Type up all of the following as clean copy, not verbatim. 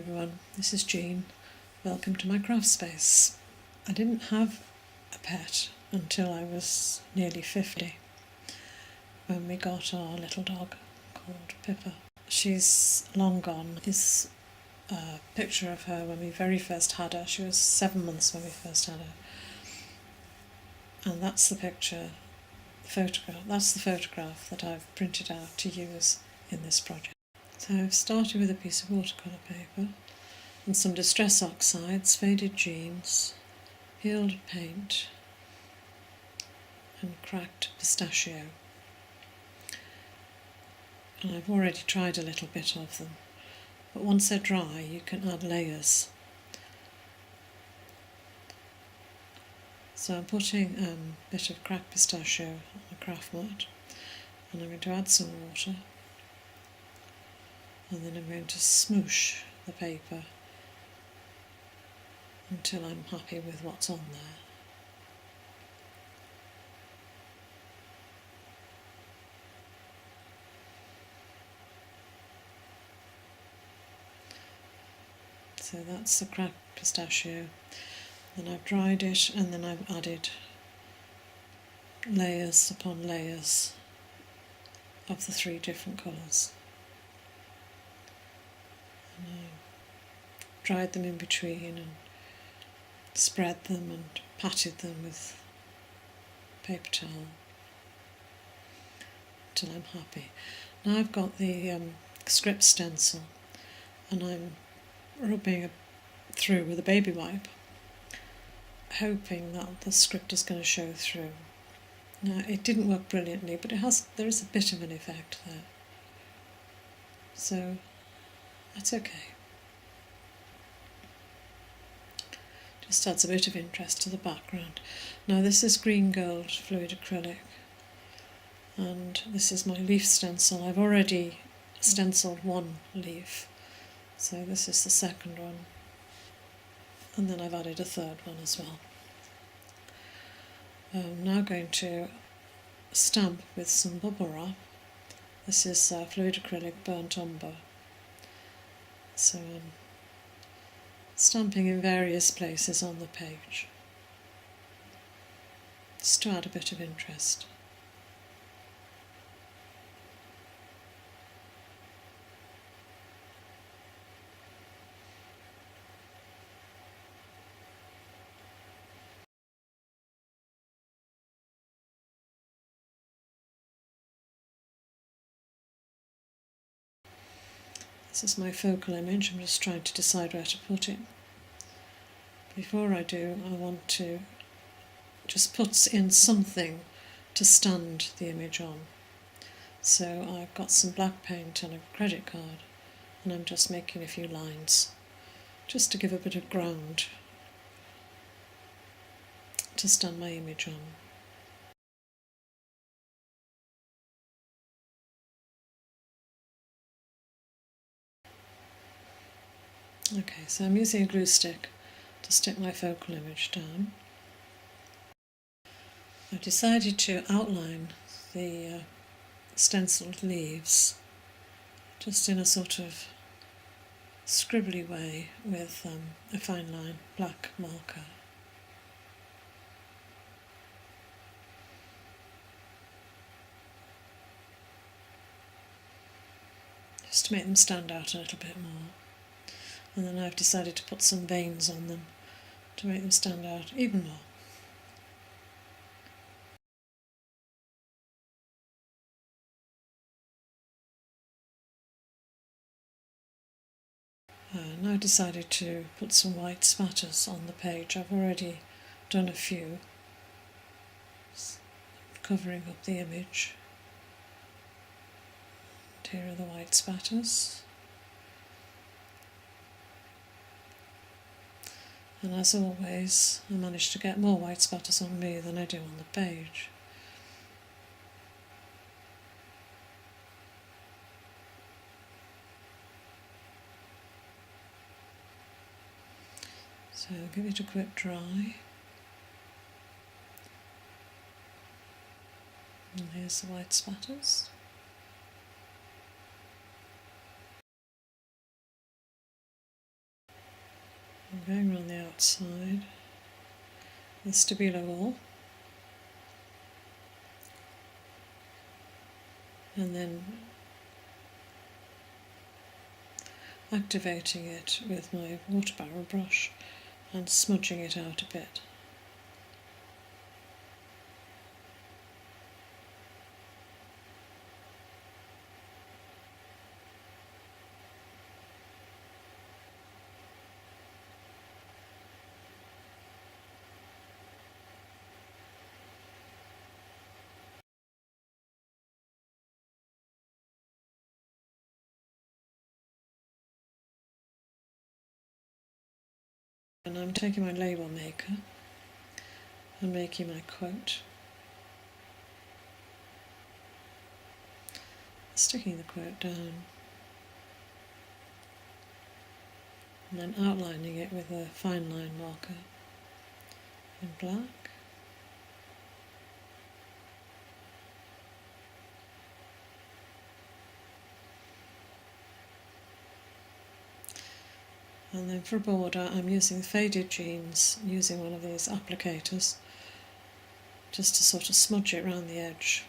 everyone, this is Jean. Welcome to my craft space. I didn't have a pet until I was nearly 50 when we got our little dog called Pippa. She's long gone. This is a picture of her when we very first had her. She was 7 months when we first had her. And that's the photograph. That's the photograph that I've printed out to use in this project. So I've started with a piece of watercolour paper and some distress oxides, faded jeans, peeled paint and cracked pistachio. And I've already tried a little bit of them, but once they're dry you can add layers. So I'm putting a bit of cracked pistachio on a craft mat, and I'm going to add some water, and then I'm going to smoosh the paper until I'm happy with what's on there. So that's the cracked pistachio. Then I've dried it, and then I've added layers upon layers of the 3 different colours. And I dried them in between and spread them and patted them with paper towel until I'm happy. Now I've got the script stencil and I'm rubbing it through with a baby wipe, hoping that the script is going to show through. Now it didn't work brilliantly, but there is a bit of an effect there, so that's okay. Just adds a bit of interest to the background. Now this is green gold fluid acrylic, and this is my leaf stencil. I've already stenciled one leaf, so this is the second one, and then I've added a third one as well. I'm now going to stamp with some bubble wrap. This is fluid acrylic burnt umber. So I'm stamping in various places on the page, just to add a bit of interest. This is my focal image. I'm just trying to decide where to put it. Before I do, I want to just put in something to stand the image on. So I've got some black paint and a credit card, and I'm just making a few lines just to give a bit of ground to stand my image on. Okay, so I'm using a glue stick to stick my focal image down. I've decided to outline the stenciled leaves just in a sort of scribbly way with a fine line black marker. Just to make them stand out a little bit more. And then I've decided to put some veins on them to make them stand out even more. Now I've decided to put some white spatters on the page. I've already done a few, covering up the image. And here are the white spatters. And as always, I managed to get more white spatters on me than I do on the page. So give it a quick dry. And here's the white spatters. I'm going around the outside with Stabilo wool, and then activating it with my water barrel brush and smudging it out a bit. And I'm taking my label maker and making my quote, sticking the quote down, and then outlining it with a fine line marker in black. And then for a border I'm using faded jeans, using one of these applicators, just to sort of smudge it around the edge.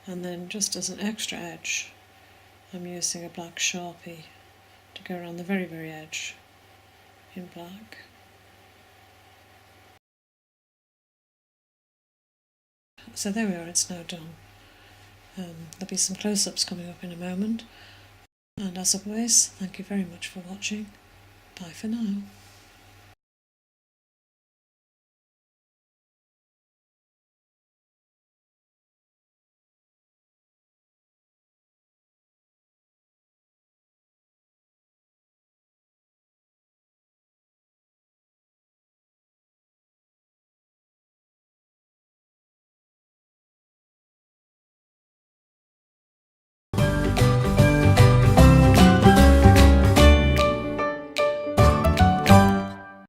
And then just as an extra edge, I'm using a black Sharpie to go around the very, very edge in black. So there we are, it's now done. There'll be some close-ups coming up in a moment. And as always, thank you very much for watching. Bye for now.